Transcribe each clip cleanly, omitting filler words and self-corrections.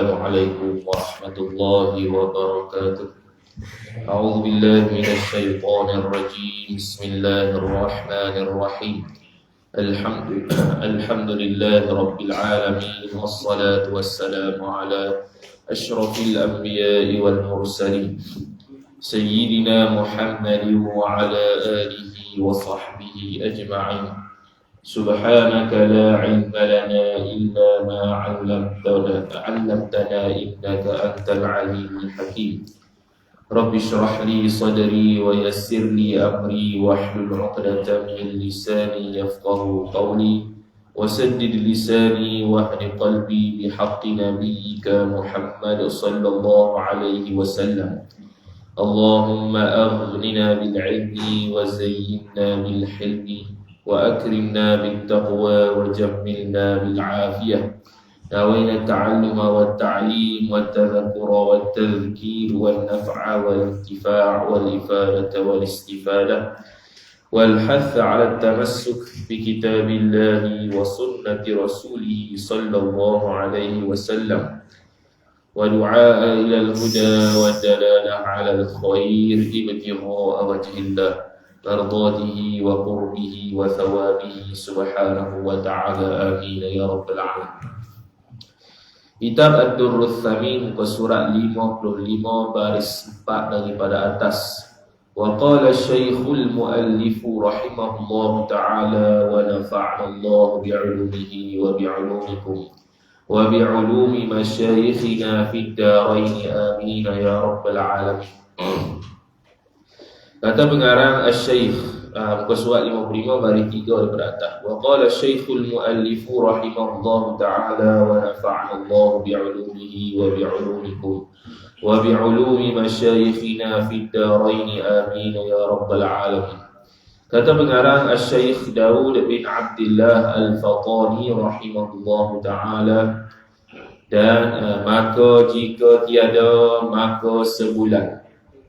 Assalamualaikum warahmatullahi wabarakatuh. A'udzu billahi minasy syaithanir rajim. Bismillahirrahmanirrahim. Alhamdulillahi rabbil alamin wassalatu wassalamu ala asyrafil anbiya'i wal mursalin sayyidina Muhammadin wa ala alihi wa sahbihi ajma'in. Subhanaka la ilma lana illa ma 'allamtana innaka antal alimul hakim. Rabbi shrah li sadri wa yassir li amri wahlul 'uqdatam min lisani yafqahu qawli wasaddid lisani wahdi qalbi bihaqqi nabiyyika Muhammad sallallahu alaihi wasallam. Allahumma aghnina bil 'ilmi wa zayyinna bil hilmi وأكرمنا بالتقوى وجملنا بالعافية. نوينا التعلم والتعليم والتذكر والتذكير والنفع والانتفاع والإفادة والاستفادة والحث على التمسك بكتاب الله وسنة رسوله صلى الله عليه وسلم ودعاء إلى الهدى والدلالة على الخير ابتغاء وجه الله مرضاته وقربه وثوابه سبحانه وتعالى آمين يا رب العالمين. Kitab Ad-Durrus Tsamin, muka surat 55 baris 4 daripada atas. Wa qala Syekhul Muallif rahimahullahu ta'ala wa nafa'ana Allah bi'ulumihi wa bi'ulumikum wa bi'ulumi masyayikhina fid darain amin ya rabbal alamin. Kata pengarang Asy-Syaikh, muka surat 55 baris 3 daripada atas. Wa qala Syekhul Muallif rahimahullahu ta'ala wa nafa'ana Allah bi'ulumihi wa bi'ulumikum wa bi'ulumi masyayikhina fid darain amin ya rabbal alamin. Kata pengarang Asy-Syaikh Daud bin Abdullah Al-Fatani rahimahullahu ta'ala, dan maka jika tiada maka sebulan,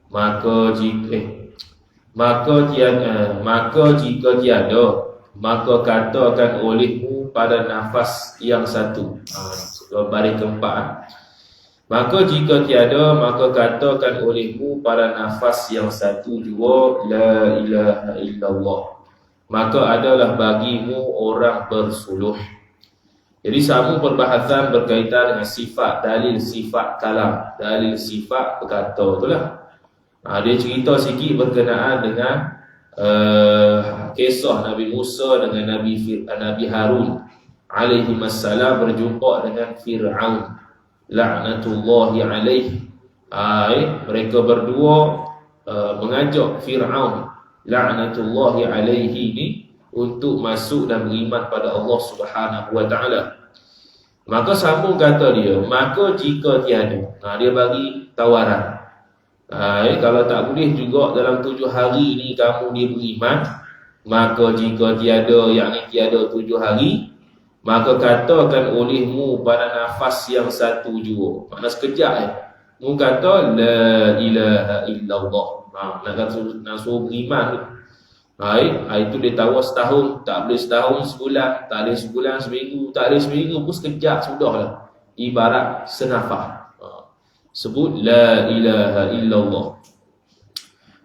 maka jika tiada maka katakan olehmu pada nafas yang satu. Baris keempat. Maka jika tiada maka katakan olehmu pada nafas yang satu jua la ilaha illallah, maka adalah bagimu orang bersuluh. Jadi sambung perbahasan berkaitan dengan sifat, dalil sifat kalam, dalil sifat berkata, itulah. Dia cerita sikit berkenaan dengan kisah Nabi Musa dengan Nabi Harun alaihi wassalam berjumpa dengan Fir'aun la'natullahi alaihi. Mereka berdua mengajak Fir'aun la'natullahi alaihi ni untuk masuk dan beriman pada Allah Subhanahu wa taala. Maka sambung kata dia, maka jika tiada, dia bagi tawaran. Kalau tak boleh juga dalam 7 hari ni kamu ni beriman, maka jika tiada, yakni tiada 7 hari, maka katakan olehmu pada nafas yang satu jua. Makna sekejap mu kata la ilaha illallah. Nak suruh beriman tu. Itu dia tahu setahun, tak boleh setahun, sebulan, tak boleh sebulan, seminggu, tak boleh seminggu pun sekejap sudahlah. Ibarat senafas. Sebut la ilaha illallah.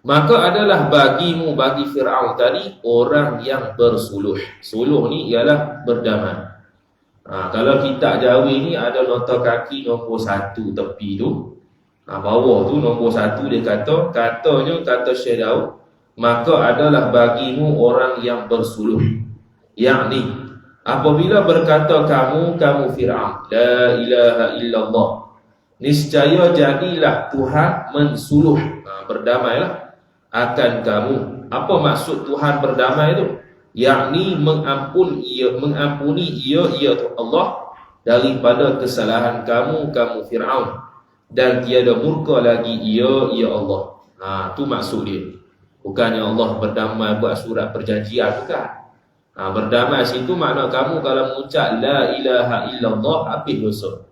Maka adalah bagimu, bagi Fir'aun tadi, orang yang bersuluh. Suluh ni ialah berdamai. Kalau kitab Jawi ni ada nota kaki nombor 1 tepi tu. Bawah tu nombor 1 dia katanya kata Syekh Daud, maka adalah bagimu orang yang bersuluh. Yakni apabila berkata kamu Fir'aun la ilaha illallah, niscaya jadilah Tuhan mensuluh, berdamailah akan kamu. Apa maksud Tuhan berdamai itu? Yakni mengampuni ia Allah daripada kesalahan kamu Fir'aun, dan tiada murka lagi ia Allah. Tu maksud dia. Bukannya Allah berdamai buat surat perjanjian, bukan. Berdamai situ makna kamu kalau mengucap la ilaha illallah habis dosa.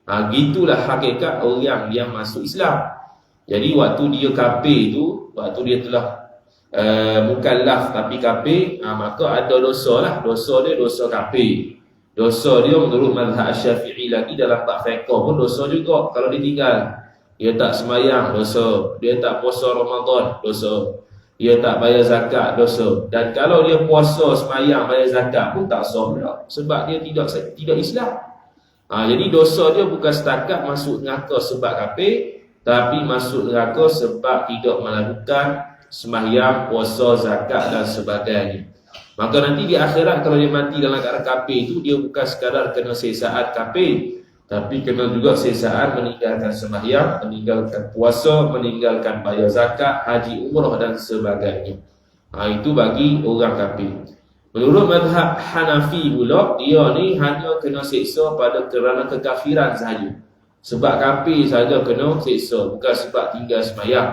Gitulah hakikat orang yang masuk Islam. Jadi waktu dia kafir tu, waktu dia telah mukallaf tapi kafir, maka ada dosa lah. Dosa dia dosa kafir. Dosa dia menurut mazhab Syafi'i lagi dalam bab fiqh pun dosa juga kalau ditinggal. Dia tak sembahyang, dosa. Dia tak puasa Ramadan, dosa. Dia tak bayar zakat, dosa. Dan kalau dia puasa, sembahyang, bayar zakat pun tak sah pula. Sebab dia tidak Islam. Jadi dosa dia bukan setakat masuk neraka sebab kafir, tapi masuk neraka sebab tidak melakukan sembahyang, puasa, zakat dan sebagainya. Maka nanti di akhirat kalau dia mati dalam keadaan kafir itu, dia bukan sekadar kena siksaan kafir, tapi kena juga siksaan meninggalkan sembahyang, meninggalkan puasa, meninggalkan bayar zakat, haji, umrah dan sebagainya. Itu bagi orang kafir. Menurut mazhab Hanafi pula, dia ni hanya kena siksa pada kerana kekafiran sahaja. Sebab kafir saja kena siksa, bukan sebab tinggal sembahyang,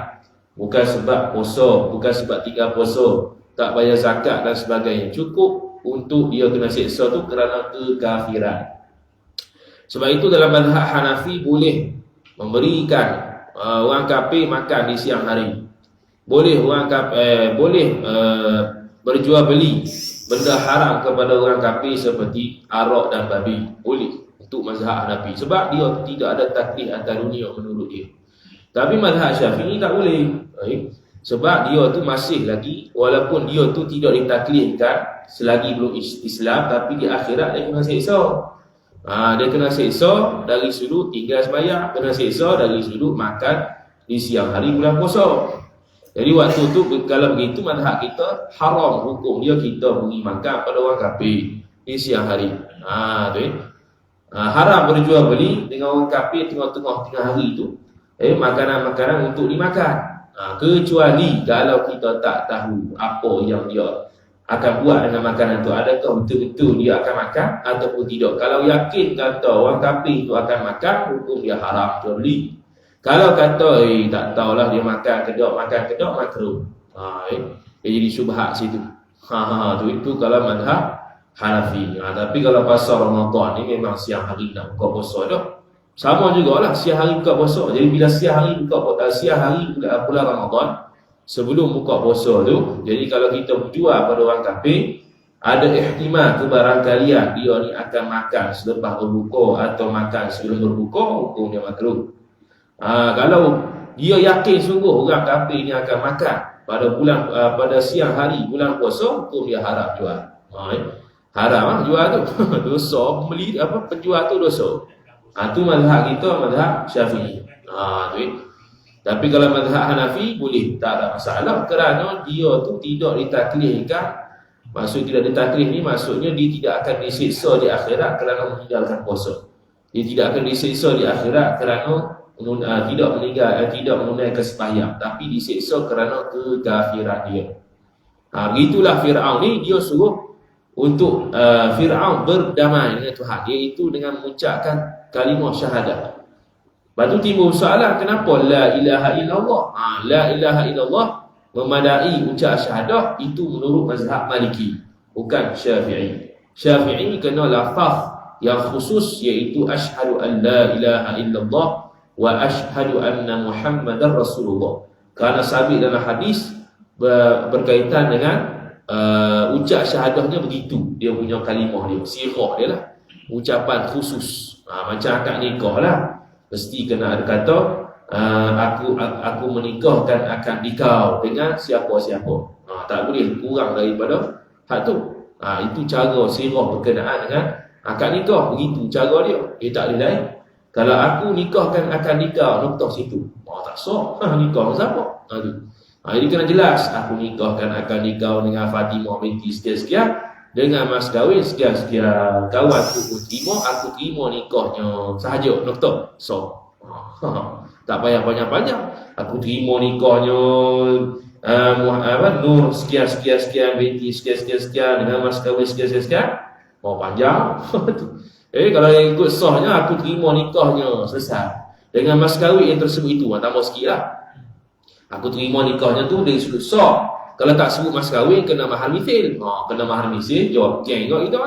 bukan sebab puasa, bukan sebab tinggal puasa, tak bayar zakat dan sebagainya. Cukup untuk dia kena siksa tu kerana kekafiran. Sebab itu dalam mazhab Hanafi boleh memberikan orang kafir makan di siang hari. Boleh orang kafir berjual beli benda haram kepada orang kafir seperti arak dan babi. Boleh untuk mazhab Hanafi sebab dia tidak ada taklif antar dunia menurut dia. Tapi mazhab Syafi'i tak boleh. Sebab dia tu masih lagi, walaupun dia tu tidak ditaklifkan selagi belum Islam, tapi di akhirat dia kena siksa. Dia kena siksa dari sudut tinggal sembahyang, kena siksa dari sudut makan di siang hari bulan puasa. Jadi waktu tu kalau begitu mazhab kita haram hukum dia kita beri makan pada orang kafir di siang hari. Haram berjual beli dengan orang kafir tengah-tengah hari tu. Makanan-makanan untuk dimakan. Kecuali kalau kita tak tahu apa yang dia akan buat dengan makanan tu, adakah betul-betul dia akan makan ataupun tidak. Kalau yakin kata orang kafir tu akan makan, hukum dia haram jual beli. Kalau kata tak tahulah dia makan kedok makruh. Dia jadi syubhat situ. Itu kalau mazhab Hanafi. Tapi kalau pasal Ramadan ni memang siang hari nak buka puasa dah. Sama jugalah siang hari buka puasa. Jadi bila siang hari bulan Ramadan, sebelum buka puasa tu, jadi kalau kita berjual pada orang kafir, ada ihtimal kebarangkalian dia ni akan makan selepas berbuka atau makan sebelum berbuka, hukum dia makruh. Kalau dia yakin sungguh orang kafir ni akan makan pada siang hari bulan puasa, hukum dia haram jual. Haram jual tu. Dosa penjual tu dosa. Itu mazhab kita, mazhab Syafi'i. Tapi kalau mazhab Hanafi boleh, tak ada masalah kerana dia tu tidak ditaklifkan. Maksud tidak ditaklif ni maksudnya dia tidak akan disiksa di akhirat kerana meninggalkan puasa. Dia tidak akan disiksa di akhirat kerana tidak menunaikan sembahyang, tapi disiksa kerana kekafiran dia. Begitulah Fir'aun ni, dia suruh untuk Fir'aun berdamai dengan Tuhan, iaitu dengan mengucapkan kalimah syahadat. Lepas tu timbul soalan, kenapa la ilaha illallah? La ilaha illallah memadai ucap syahadah, itu menurut mazhab Maliki, bukan Syafi'i. Syafi'i kena lafaz yang khusus, iaitu asyhadu an la ilaha illallah wa asyhadu anna Muhammadar Rasulullah. Kerana sabit dalam hadis berkaitan dengan ucap syahadahnya begitu, dia punya kalimah dia, sirah dia lah, ucapan khusus. Macam akad nikah lah, mesti kena ada kata aku menikahkan akad nikah dengan siapa-siapa. Tak boleh kurang daripada hak tu. Itu cara sirah berkenaan dengan akad nikah, begitu cara dia. Dia tak boleh lain. Kalau aku nikahkan akad nikah, noktah situ, tak sah. Nikah siapa? Jadi kena jelas, aku nikahkan akad nikah dengan Fatimah binti sekian-sekian, dengan mas kahwin sekian-sekian. Kawan aku terima nikahnya sahaja, noktah. Tak payah panjang-panjang. Aku terima nikahnya Nur sekian-sekian binti sekian-sekian dengan mas kahwin sekian-sekian. Panjang. Kalau yang ikut sahnya, aku terima nikahnya, selesai. Dengan mas kahwin yang tersebut itu, tambah sikit lah. Aku terima nikahnya tu dari sudut sah. Kalau tak sebut mas kahwin, kena mahar mithil. Kena mahar mithil, jawab geng juga kita.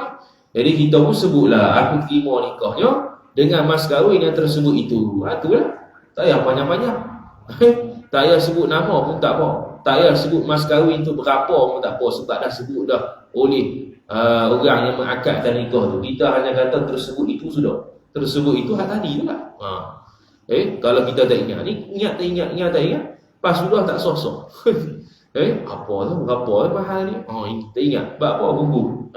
Jadi kita pun sebutlah, aku terima nikahnya dengan mas kahwin yang tersebut itu. Itulah. Tak payah panjang-panjang. Tak payah sebut nama pun tak apa. Tak payah sebut mas kahwin tu berapa pun tak apa, sebab dah sebut dah oleh orang yang mengakadkan nikah tu. Kita hanya kata tersebut itu sudah. Tersebut itu hak tadi tu lah. Kalau kita tak ingat ni, ingat tak ingat, pas sudah tak sosok. Apa tu, berapa mahal ni? Tak ingat. Sebab apa gugur.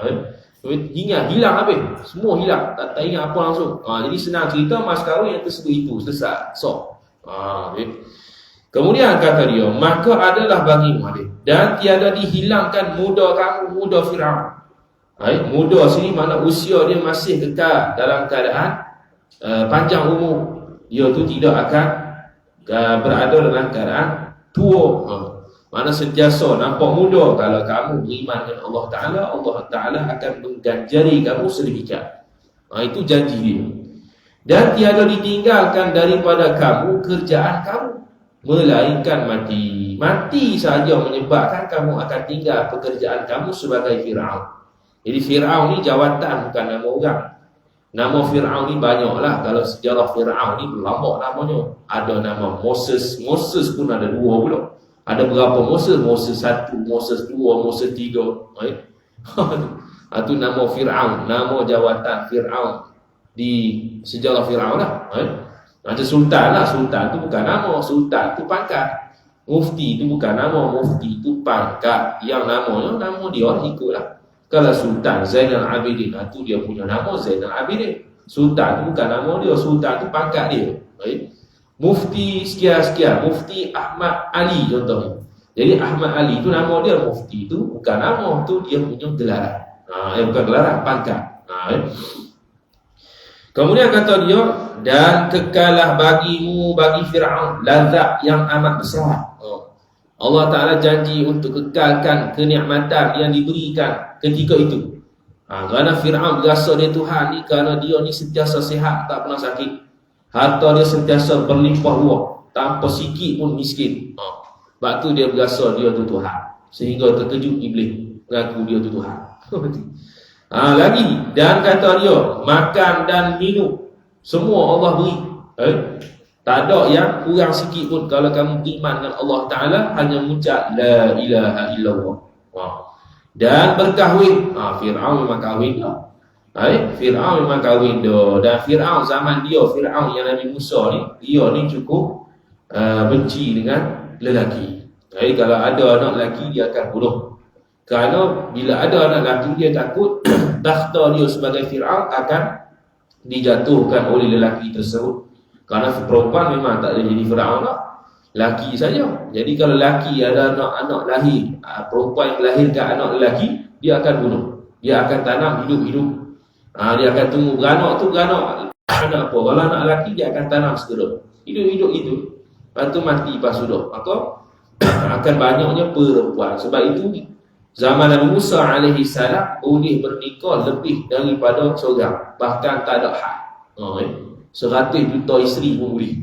Ingat, hilang habis. Semua hilang. Tak ingat apa langsung. Jadi senang cerita, mas kahwin yang tersebut itu. Selesai. Kemudian kata dia, maka adalah bagimu dan tiada dihilangkan muda kamu, muda Fir'aun. Muda sini makna usia dia masih kekal dalam keadaan panjang umur. Dia tu tidak akan berada dalam keadaan tua. Mana sentiasa nampak muda. Kalau kamu beriman dengan Allah Ta'ala akan mengganjari kamu sedemikian. Itu janji dia. Dan tiada ditinggalkan daripada kamu kerjaan kamu, melainkan mati. Mati saja menyebabkan kamu akan tinggal pekerjaan kamu sebagai Fir'aun. Jadi Fir'aun ni jawatan, bukan nama orang. Nama Fir'aun ni banyaklah. Kalau sejarah Fir'aun ni lama namanya. Ada nama Moses. Moses pun ada 2 pula. Ada berapa Moses? Moses 1, Moses 2, Moses 3. Itu nama Fir'aun. Nama jawatan Fir'aun di sejarah Fir'aun lah. Macam Sultan lah. Sultan tu bukan nama. Sultan tu pangkat. Mufti tu bukan nama. Mufti tu pangkat. Yang namanya, nama dia ikutlah. Kalau Sultan Zainal Abidin, itu dia punya nama Zainal Abidin. Sultan tu bukan nama dia. Sultan tu pangkat dia. Mufti sekian-sekian. Mufti Ahmad Ali contohnya. Jadi Ahmad Ali tu nama dia. Mufti tu bukan nama. Tu dia punya gelaran. Bukan gelaran, pangkat. Kemudian kata dia, dan kekalah bagimu, bagi Fir'aun, lazat yang amat besar. Allah Ta'ala janji untuk kekalkan kenikmatan yang diberikan ketika itu. Kerana Fir'aun berasa dia Tuhan ni, kerana dia ni sentiasa sihat, tak pernah sakit. Harta dia sentiasa berlimpah ruah, tanpa sikit pun miskin. Sebab tu dia berasa dia tu Tuhan. Sehingga terkejut iblis, mengaku dia tu Tuhan. Lagi, dan kata dia, makan dan minum semua Allah beri. Tak ada yang kurang sikit pun. Kalau kamu beriman dengan Allah Ta'ala, hanya mengucap la ilaha illallah. Dan berkahwin. Fir'aun memang kahwin dah. Fir'aun memang kahwin dah. Dan Fir'aun zaman dia, Fir'aun yang Nabi Musa ni, dia ni cukup benci dengan lelaki. Kalau ada anak lelaki, dia akan bunuh. Kerana bila ada anak lelaki, dia takut takhta dia sebagai Fir'aun akan dijatuhkan oleh lelaki tersebut. Kerana perempuan memang tak boleh jadi Fir'aun lah. Lelaki saja. Jadi kalau lelaki ada anak lahir, perempuan yang melahirkan anak lelaki, dia akan bunuh. Dia akan tanam hidup-hidup. Dia akan tunggu beranak tu, beranak anak apa. Kalau anak lelaki, dia akan tanam segera. Hidup-hidup itu. Lepas tu mati pas sudah. Maka akan banyaknya perempuan. Sebab itu zaman Nabi Musa AS boleh bernikah lebih daripada seorang. Bahkan tak ada had. 100 juta isteri pun boleh.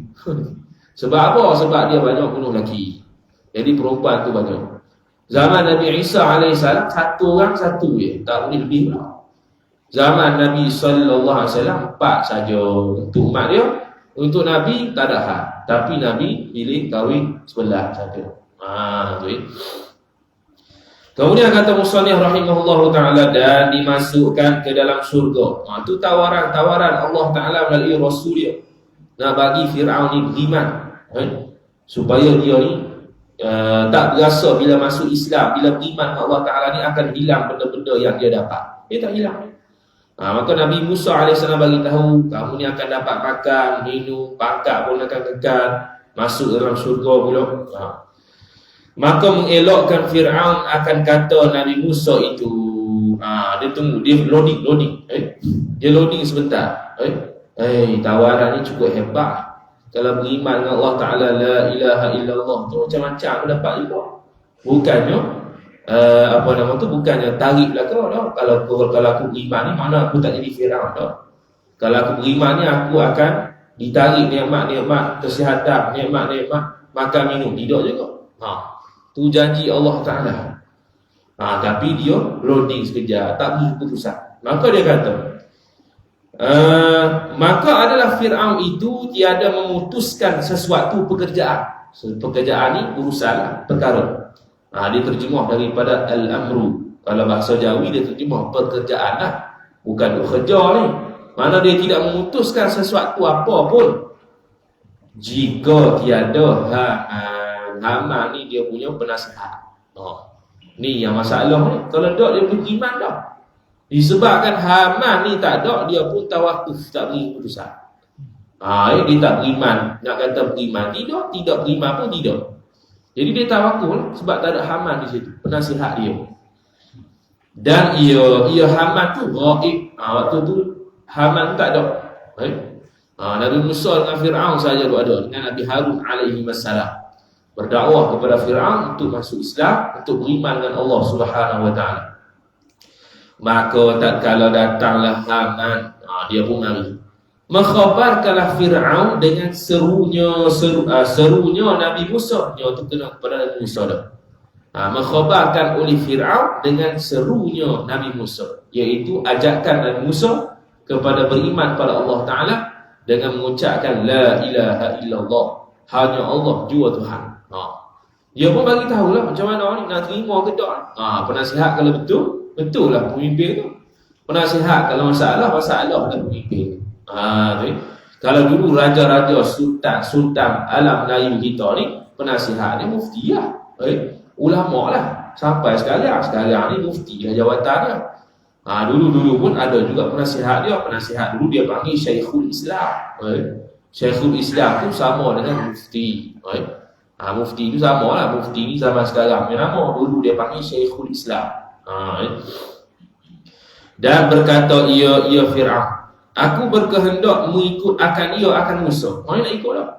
Sebab apa? Sebab dia banyak bunuh lelaki. Jadi perempuan tu banyak. Zaman Nabi Isa AS, satu orang satu je. Tak boleh lebih pula. Zaman Nabi SAW 4 saja untuk umat dia. Untuk Nabi tak ada had. Tapi Nabi pilih kahwin 11 saja. Kemudian kata musannif rahimahullahu ta'ala, dan dimasukkan ke dalam syurga. Itu tawaran Allah Ta'ala melalui Rasul dia. Nak bagi Fir'aun ni beriman. Supaya dia ni tak berasa bila masuk Islam, bila beriman Allah Ta'ala ni akan hilang benda-benda yang dia dapat. Dia tak hilang. Maka Nabi Musa AS bagi tahu, kamu ni akan dapat makan, minum, pangkat pun akan kekal, masuk dalam syurga pula. Maka mengelakkan Fir'aun akan kata Nabi Musa itu, dia tunggu, dia loading. Dia loading sebentar. Tawaran ni cukup hebat. Kalau beriman dengan Allah Ta'ala, la ilaha illallah tu macam-macam aku dapat juga. Bukannya bukannya tarik belakang dah. Kalau aku beriman ni, mana aku tak jadi Fir'aun dah. Kalau aku beriman ni, aku akan ditarik nikmat-nikmat kesihatan, nikmat-nikmat makan minum. Tidak juga. Tu janji Allah Ta'ala. Tapi dia loading sekejap, tak beri keputusan. Maka dia kata, maka adalah Fir'aun itu tiada memutuskan sesuatu pekerjaan. Pekerjaan ni urusan perkara. Dia terjemah daripada al-amru. Kalau bahasa Jawi dia terjemah pekerjaan lah, bukan bekerja ni. Mana dia tidak memutuskan sesuatu apa pun jika tiada Haman ni dia punya penasihat. Ni yang masalah ni. Kalau tak dia beriman dah. Disebabkan Haman ni tak ada, dia pun tawakuf, tak beri keputusan. Dia tak beriman. Nak kata beriman tidak beriman pun tidak. Jadi dia tawakul sebab tak ada Haman di situ, penasihat dia. Dan ia Haman tu ghaib. Waktu tu Haman tak ada. Nabi Musa dengan Fir'aun saja ada, dengan Nabi Harun alaihi wassalam. Berdakwah kepada Fir'aun untuk masuk Islam, untuk beriman dengan Allah Subhanahu wa taala. Maka tatkala datanglah Haman, dia pun mari mengkhabarkanlah Fir'aun dengan serunya Nabi Musa. Dia tu kena kepada Nabi Musa dah. Mengkhabarkan oleh Fir'aun dengan serunya Nabi Musa, iaitu ajakan Nabi Musa kepada beriman pada Allah Ta'ala dengan mengucapkan La ilaha illallah, hanya Allah jua Tuhan. Dia pun bagi tahulah macam mana ni nak terima ke tak. Penasihat kalau betul lah pemimpin tu. Penasihat kalau masalah lah pemimpin. Kalau dulu raja-raja, sultan alam Melayu kita ni, penasihat ni mufti lah, ulama lah. Sampai sekarang ni mufti lah jawatannya. Dulu pun ada juga penasihat dia. Penasihat dulu dia panggil Syekhul Islam. Syekhul Islam tu sama dengan mufti. Mufti tu sama lah. Mufti ni zaman sekarang ni nama. Dulu dia panggil Syekhul Islam. Dan berkata ia Fir'aun, aku berkehendak mengikut akan Musa. Mana nak ikut tak?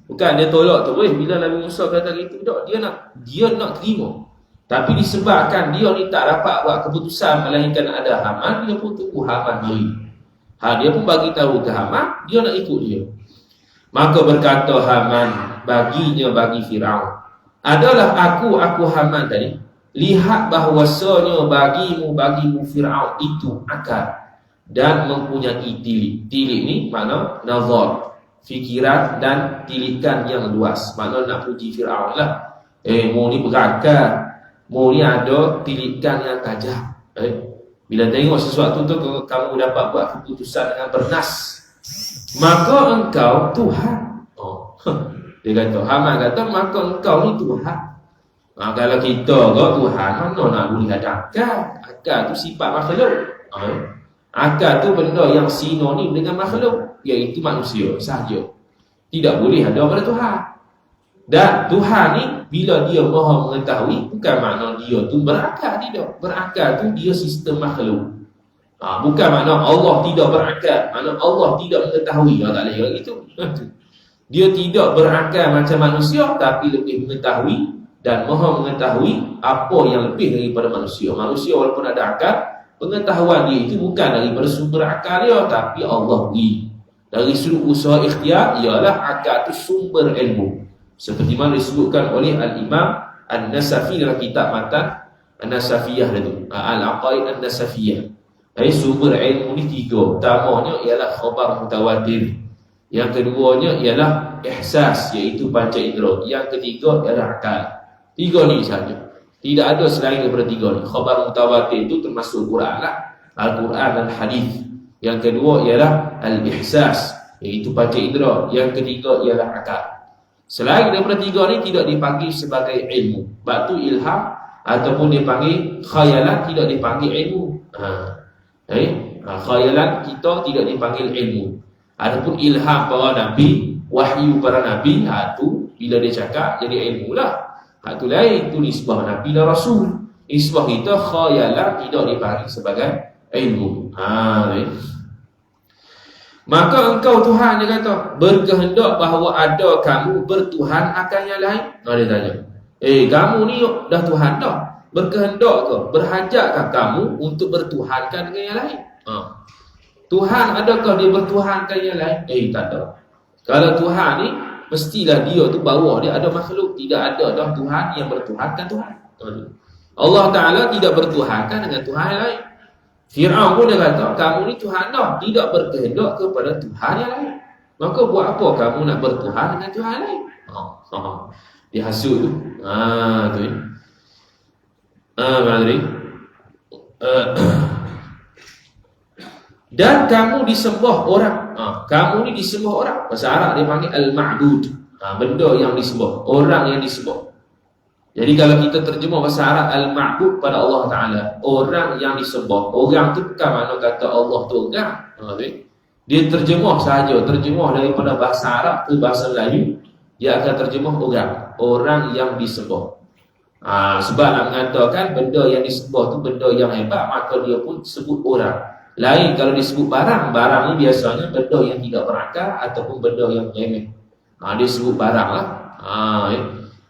Bukan dia tolak tu. Bila Nabi Musa kata gitu tak, dia nak terima. Tapi disebabkan dia ni tak dapat buat keputusan melainkan ada Haman, dia pun tunggu Haman mari. Dia pun bagi tahu ke Haman, dia nak ikut dia. Maka berkata Haman bagi Fir'aun, adalah aku Haman tadi, lihat bahawasanya bagimu Fir'aun itu akal dan mempunyai tilik. Tilik ni makna nazar, fikiran dan tilikan yang luas. Makna nak puji Fir'aun lah. Mu ni berakal, mu ni ada tilikan yang tajam. Bila tengok sesuatu tu kamu dapat buat keputusan dengan bernas, maka engkau Tuhan. Dia kata, Haman kata, maka engkau ni Tuhan. Kalau kita ke Tuhan, mana nak boleh ada akal? Akal tu sifat makhluk. Akal tu benda yang sinonim dengan makhluk, iaitu manusia sahaja. Tidak boleh ada pada Tuhan. Dan Tuhan ni bila dia maha mengetahui, bukan makna dia tu berakal, tidak. Berakal tu dia sistem makhluk. Bukan makna Allah tidak berakal, makna Allah tidak mengetahui. Tak boleh gitu. Dia tidak berakal macam manusia, tapi lebih mengetahui dan maha mengetahui apa yang lebih daripada manusia. Manusia walaupun ada akal, pengetahuan dia itu bukan daripada sumber akal dia, tapi Allah beri. Dari sudut usaha ikhtiar, ialah akal itu sumber ilmu. Seperti mana disebutkan oleh Al-Imam An-Nasafi dalam kitab matan An-Nasafiyah itu, Al-Aqaid An-Nasafiyah. Sumber ilmu ni tiga. Pertamanya ialah khabar mutawatir. Yang keduanya ialah ihsas, iaitu panca indera. Yang ketiga ialah akal. Tiga ni saja. Tidak ada selain daripada tiga ni. Khabar mutawatir itu termasuk Quran lah, Al-Quran dan Hadis. Yang kedua ialah al-ihsas, iaitu panca indera. Yang ketiga ialah akal. Selain daripada tiga ni tidak dipanggil sebagai ilmu. Sebab tu ilham ataupun dipanggil khayalan tidak dipanggil ilmu. Khayalan kita tidak dipanggil ilmu. Adapun ilham para nabi, wahyu para nabi, tu bila dia cakap jadi ilmu lah. Tu lain, tu nisbah nabi dan rasul. Nisbah kita khayalan tidak dipanggil sebagai ilmu. Maka engkau Tuhan, dia kata, berkehendak bahawa ada kamu bertuhan akan yang lain. Dia tanya, kamu ni dah Tuhan dah, berkehendak ke, berhajatkah kamu untuk bertuhankan dengan yang lain? Tuhan adakah dia bertuhankan yang lain? Tak ada. Kalau Tuhan ni, mestilah dia tu bawah dia ada makhluk. Tidak ada dah Tuhan yang bertuhankan Tuhan. Allah Ta'ala tidak bertuhankan dengan Tuhan yang lain. Fir'aun pun dia kata, kamu ni Tuhan dah, tidak berkehendak kepada Tuhan yang lain. Maka buat apa kamu nak bertuhan dengan Tuhan lain? Dia hasut tu. Tu ya. Madri. Dan kamu disembah orang. Kamu ni disembah orang. Bahasa Arab dia panggil al-ma'bud. Benda yang disembah, orang yang disembah. Jadi kalau kita terjemah bahasa Arab al-ma'bud pada Allah Ta'ala, orang yang disembah. Orang tu bukan mana kata Allah tu orang. Dia terjemah sahaja, terjemah daripada bahasa Arab ke bahasa Melayu, dia akan terjemah orang. Orang yang disembah. Sebab nak mengatakan benda yang disembah tu benda yang hebat, maka dia pun sebut orang. Lain kalau disebut barang. Barang ni biasanya benda yang tidak berakal ataupun benda yang remeh. Dia sebut barang lah.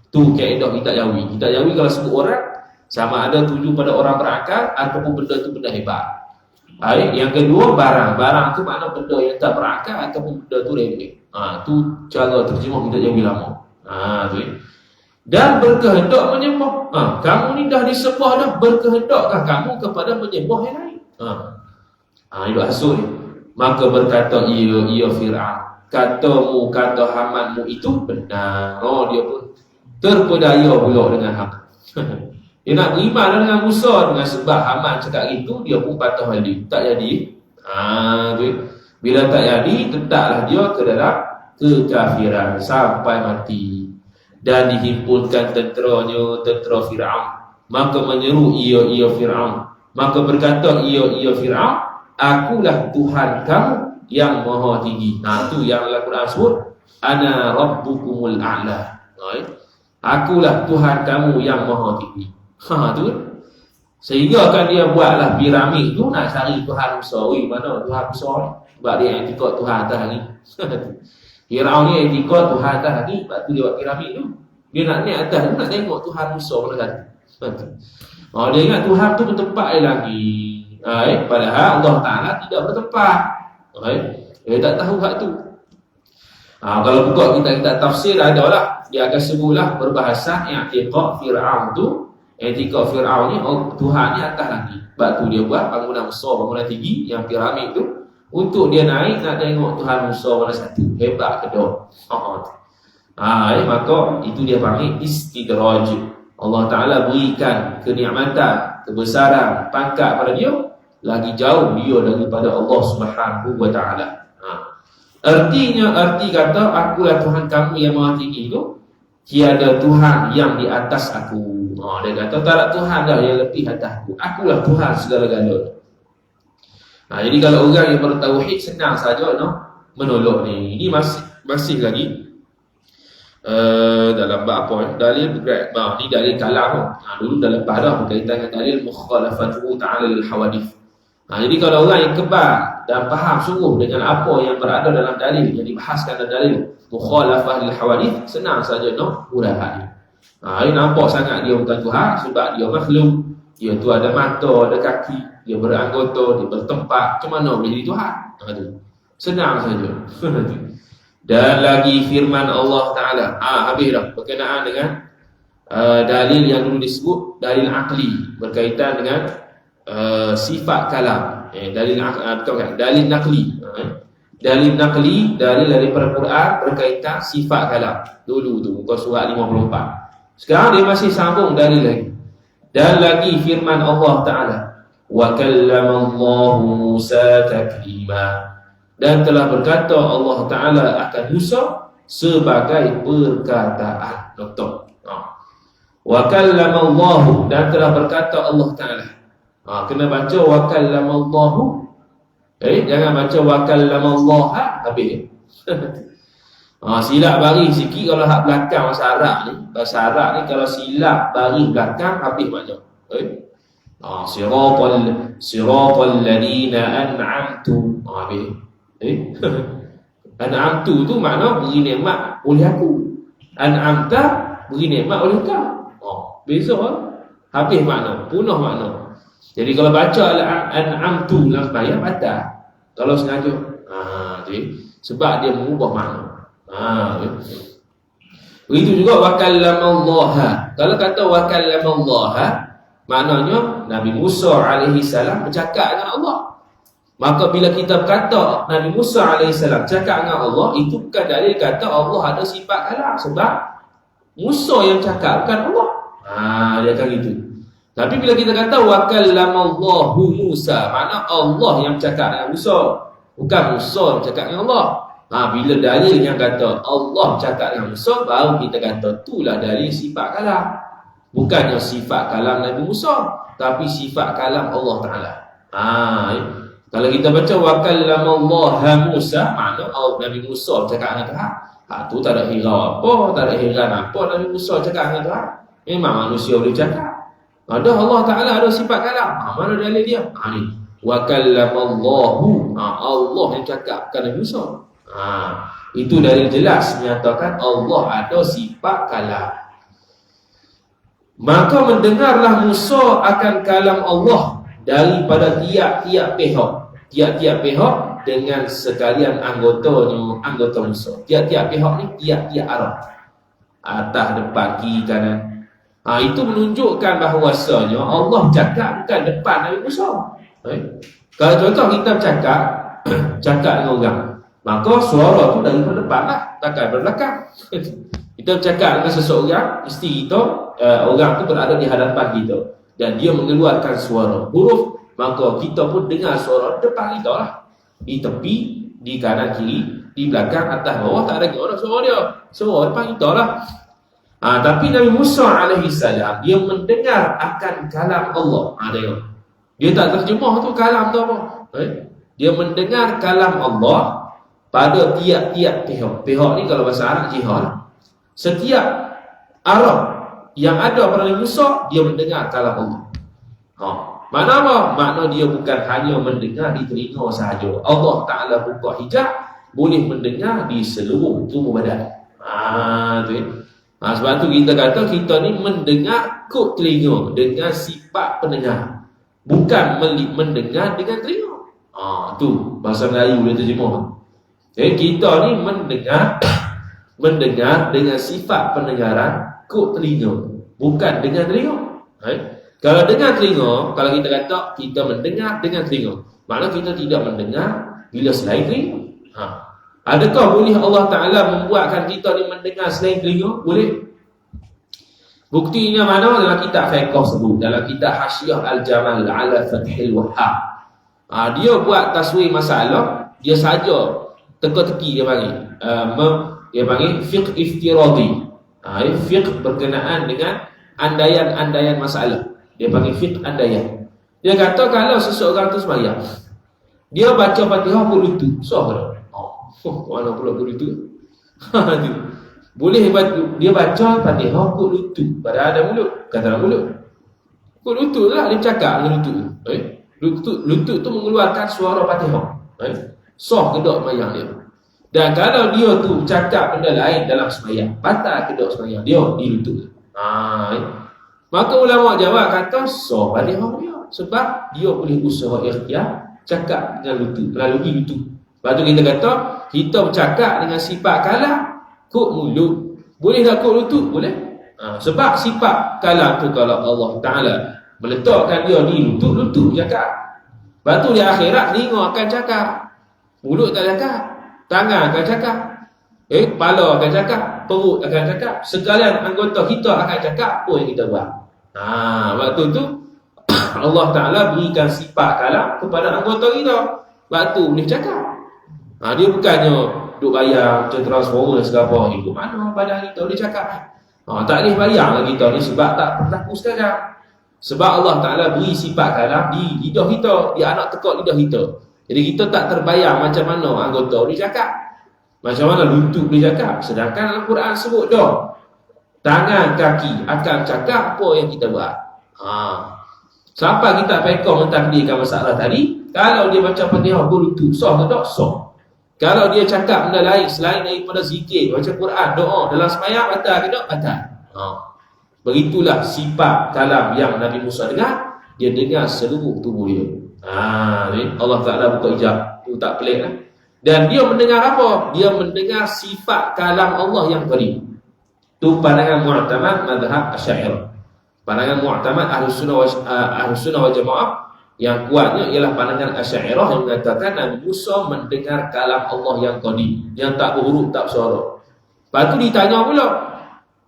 Tu kaedah kitab Jawi. Kitab Jawi kalau sebut orang, sama ada tuju pada orang berakal ataupun benda tu benda hebat. Yang kedua barang. Barang tu makna benda yang tak berakal ataupun benda tu remeh. Tu cara terjemah kitab Jawi lama. Tu dan berkehendak menyembah. Kamu ni dah disembah dah, berkehendakkah kamu kepada menyembah yang lain? Itu asal ni. Maka berkata ia Fir'aun, katamu, kata Hamanmu itu benar. Dia pun terpedaya pula dengan hak. Dia nak beriman dengan Musa, dengan sebab Haman cakap gitu, dia pun patah balik. Tak jadi. Bila tak jadi, tetaplah dia ke dalam kekafiran sampai mati. Dan dihimpunkan tenteranya, tentera Fir'aun. Maka menyeru ia Fir'aun. Maka berkata ia Fir'aun, akulah Tuhan kamu yang maha tinggi. Tu yang Al-Quran sebut, ana rabbukumul a'la. Akulah Tuhan kamu yang maha tinggi. Tu. Sehingga kan dia buatlah piramid tu nak cari Tuhan Musa. Mana Tuhan Musa ni? Sebab dia etikot Tuhan atas hari. Fir'aun ni etikot Tuhan atas hari. Sebab tu dia buat piramid tu. Dia nak naik atas tu, nak tengok Tuhan Musa mana satu. Dia ingat Tuhan tu bertempat di langit. Padahal Allah Ta'ala tidak bertempat. Dia tak tahu hak tu. Kalau buka kita tafsir ada lah. Dia akan sebutlah berbahasa i'tiqad Fir'aun tu. I'tiqad Fir'aun ni, Tuhan ni atas langit. Sebab tu dia buat bangunan besar, bangunan tinggi yang piramid tu, untuk dia naik nak tengok Tuhan Musa mana satu. Hebat kedua. Maka itu dia panggil istidraj. Allah Ta'ala berikan kenikmatan, kebesaran, pangkat pada dia, lagi jauh dia daripada Allah Subhanahu wa Ta'ala. Arti kata akulah Tuhan kamu yang maha tinggi itu, tiada Tuhan yang di atas aku. Dia kata tak ada Tuhan dah yang lebih atas aku. Akulah Tuhan segala-galanya. Jadi kalau orang yang bertauhid senang saja menolak ni. Ini masih lagi dalam bab apa dalil ni dalil kalam. Dulu dalam bab dah berkaitan dengan dalil mukhalafatu ta'ala lil hawadith. Jadi kalau orang yang kebal dan faham sungguh dengan apa yang berada dalam dalil yang dibahaskan dalam dalil mukhalafah lil hawadith, senang saja huraian. Ini nampak sangat dia bukan Tuhan sebab dia makhluk. Dia tu ada mata, ada kaki, dia beranggota, dia bertempat. Macam mana boleh jadi Tuhan? Senang saja. Dan lagi firman Allah Ta'ala. Habis dah berkenaan dengan dalil yang dulu disebut dalil akli berkaitan dengan sifat kalam. Dalil nakli. Dalil nakli, dalil daripada Quran berkaitan sifat kalam. Dulu tu muka surat 54. Sekarang dia masih sambung dalil lagi. Dan lagi firman Allah Ta'ala, wa kallamallahu Musa taklima. Dan telah berkata Allah Ta'ala akan Musa sebagai perkataan. Wa kallamallahu, dan telah berkata Allah Ta'ala. Kena baca wa kallamallahu. Jangan baca wa kallamallaha habis. Silap baris sikit kalau hak belakang bahasa Arab ni. Bahasa Arab ni kalau silap baris belakang habis makna. Siratal ladina an'amtu. Habis. An'amtu tu makna beri nikmat oleh aku. An'amta beri nikmat oleh kau. Beza lah. Habis makna, punah makna. Jadi kalau baca an'amtu dalam sembahyang batal. Kalau sengaja. Sebab dia mengubah makna. Begitu juga wakallamallaha. Kalau kata wakallamallaha, maknanya Nabi Musa alaihi salam bercakap dengan Allah. Maka bila kita berkata Nabi Musa alaihi salam cakap dengan Allah, itu bukan dalil kata Allah ada sifat kalam. Sebab Musa yang cakap, bukan Allah. Dia akan gitu. Tapi bila kita kata wa kallamallahu Musa, makna Allah yang cakap dengan Musa, bukan Musa yang cakap dengan Allah. Bila dalil yang kata Allah cakap dengan Musa, baru kita kata itulah dalil sifat kalam. Bukannya sifat kalam Nabi Musa, tapi sifat kalam Allah Ta'ala. Kalau kita baca wa kallamallaha Musa, makna Nabi Musa cakap dengan Tuhan. Tu tak ada hirau apa, tak ada heran apa Nabi Musa cakap dengan Tuhan. Memang manusia boleh cakap. Ada Allah Ta'ala ada sifat kalam. Mana dalil dia? Ni. Wa kallamallahu. Allah yang cakap bukan Nabi Musa. Itu dalil jelas menyatakan Allah ada sifat kalam. Maka mendengarlah Musa akan kalam Allah daripada tiap-tiap pihak. Tiap-tiap pihak dengan sekalian anggota Musa. Tiap-tiap pihak ni tiap-tiap arah. Atas, depan, kiri, kanan. Itu menunjukkan bahawasanya Allah cakap bukan depan Nabi Musa. Kalau contoh kita cakap dengan orang, maka suara tu dari depan lah, takkan belakang. Kita bercakap dengan seseorang, mesti kita orang tu berada di hadapan kita dan dia mengeluarkan suara huruf, maka kita pun dengar suara depan kita lah. Di tepi, di kanan kiri, di belakang, atas bawah, tak ada orang suara dia. Suara depan kita lah. Tapi Nabi Musa alaihissalam dia mendengar akan kalam Allah. Tengok. Dia tak terjemah tu kalam tu apa. Dia mendengar kalam Allah pada tiap-tiap pihak. Pihak ni kalau bahasa Arab jihad. Setiap Arab yang ada pada Nabi Musa, dia mendengar kalam Allah. Makna apa? Makna dia bukan hanya mendengar di telinga sahaja. Allah Ta'ala buka hijab, boleh mendengar di seluruh tubuh badan. Tu sebab tu kita kata kita ni mendengar kod telinga dengan sifat pendengar, bukan mendengar dengan telinga. Tu bahasa Melayu boleh terjemah. Jadi kita ni mendengar dengan sifat pendengaran kod telinga, bukan dengan telinga. Kalau dengan telinga, kalau kita kata kita mendengar dengan telinga, maknanya kita tidak mendengar bila selain telinga. Adakah boleh Allah Ta'ala membuatkan kita ni mendengar selain telinga? Boleh. Buktinya mana? Dalam kitab fiqh sebut, dalam kitab Hasyiah Al-Jamal ala Fathil Wahhab. Dia buat taswir masalah, dia saja teka-teki dia panggil. Dia panggil fiqh iftiradi. Fiqh berkenaan dengan andaian-andaian masalah. Dia panggil fiqh andaian. Dia kata kalau seseorang tu sembahyang, dia baca Fatihah pun lutut, sah ke? Mana pula guru itu? Boleh dia baca Fatihah kok lutut, pada ada mulut, kata mulut. Kok lutut lah dia cakap dengan lutut. Lutut tu mengeluarkan suara Fatihah. Sah ke tak sembahyang dia. Dan kalau dia tu cakap benda lain dalam sembahyang, batal ke tak sembahyang dia di lutut. Maka ulama jawab kata sah Fatihah dia sebab dia boleh usaha ikhtiar cakap dengan lutut, melalui lutut. Lepas tu kita kata kita bercakap dengan sifat kalam kod mulut. Boleh tak kod lutut? Boleh. Sebab sifat kalam tu kalau Allah Ta'ala meletakkan dia di lutut bercakap. Lepas tu di akhirat telinga akan cakap, mulut tak cakap, tangan akan cakap, kepala akan cakap, perut akan cakap, sekalian anggota kita akan cakap apa yang kita buat. Waktu tu Allah Ta'ala berikan sifat kalam kepada anggota kita. Waktu boleh cakap. Dia bukannya duk bayar macam transformer segala ikut mana badan kita boleh cakap. Tak boleh bayar lah kita ni sebab tak berlaku sekarang. Sebab Allah Ta'ala beri sifat kalam di lidah kita, di anak tekak lidah kita. Jadi kita tak terbayang macam mana anggota boleh cakap, macam mana lutut boleh cakap. Sedangkan dalam Quran sebut dah tangan, kaki akan cakap apa yang kita buat. Sampai kita fiqh mentakdirkan masalah tadi, kalau dia baca Fatihah berlutut, sah ke tak? Sah. Kalau dia cakap benda lain selain daripada zikir, baca Quran, doa dalam sembahyang, batal ke tak? Batal. Begitulah sifat kalam yang Nabi Musa dengar. Dia dengar seluruh tubuh dia. Allah Ta'ala buka hijab. Itu tak pelik lah. Dan dia mendengar apa? Dia mendengar sifat kalam Allah yang tadi. Itu pandangan mu'tamad mazhab Asy'ariyah. Pandangan mu'tamad Ahlussunnah wal Jamaah yang kuatnya ialah pandangan Asy'ariyah yang mengatakan Nabi Musa mendengar kalam Allah yang tadi, yang tak berhuruf, tak bersuara. Lepas tu ditanya pula,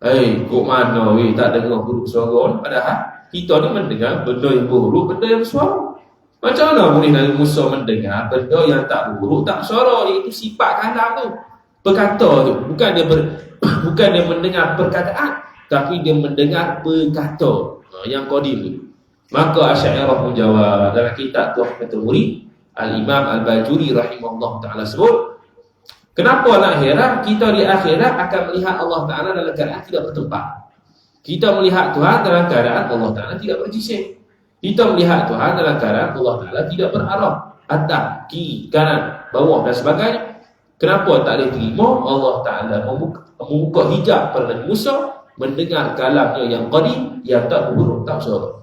Kok mana weh tak dengar buruk suara? Padahal kita ni mendengar benda yang buruk, benda yang bersuara. Macam mana boleh Nabi Musa mendengar benda yang tak buruk, tak bersuara? Itu sifat kalam tu. Berkata tu. Bukan dia mendengar perkataan, tapi dia mendengar berkata. Yang qadim tu. Maka Asy'ariyah menjawab dalam kitab Tuhfatul Murid, Al-Imam Al-Bajuri rahimahullah ta'ala sebut, kenapa nak heran kita di akhirat akan melihat Allah Ta'ala dalam keadaan tidak bertempat. Kita melihat Tuhan dalam keadaan Allah Ta'ala tidak berjisim. Kita melihat Tuhan dalam keadaan Allah Ta'ala tidak berarah, atas, kiri, kanan, bawah dan sebagainya. Kenapa tak boleh terima Allah Ta'ala membuka hijab pada Nabi Musa, mendengar kalamnya yang qadim, yang tak berhuruf, tak bersuara.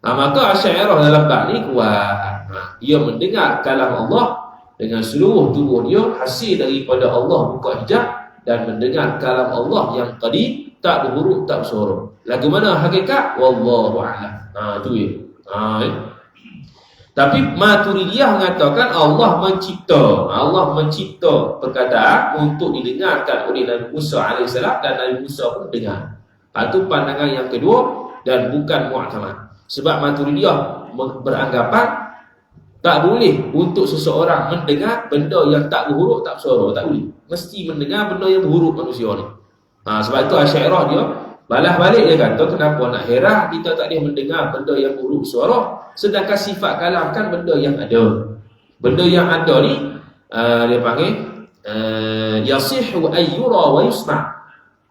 Maka Asy'ariyah dalam bab ni kuat. Ia mendengar kalam Allah dengan seluruh tubuh dia, hasil daripada Allah buka hijab, dan mendengar kalam Allah yang qadim, tak berhuruf, tak bersuara. Lagu mana hakikat? Wallahu a'lam. Tu ya. Tapi Maturidiyah mengatakan Allah mencipta perkataan untuk didengarkan oleh Nabi Musa AS, dan Nabi Musa pun dengar. Itu pandangan yang kedua dan bukan mu'tamad. Sebab Maturidiyah beranggapan tak boleh untuk seseorang mendengar benda yang tak berhuruf, tak bersuara. Tak boleh. Mesti mendengar benda yang berhuruf manusia ni. Sebab itu Asy'ariyah dia balas balik, dia kata kenapa nak heran kita tak boleh mendengar benda yang berhuruf suara, sedangkan sifat kalam kan benda yang ada. Benda yang ada ni dia panggil yasihu ayyura wa yusma'.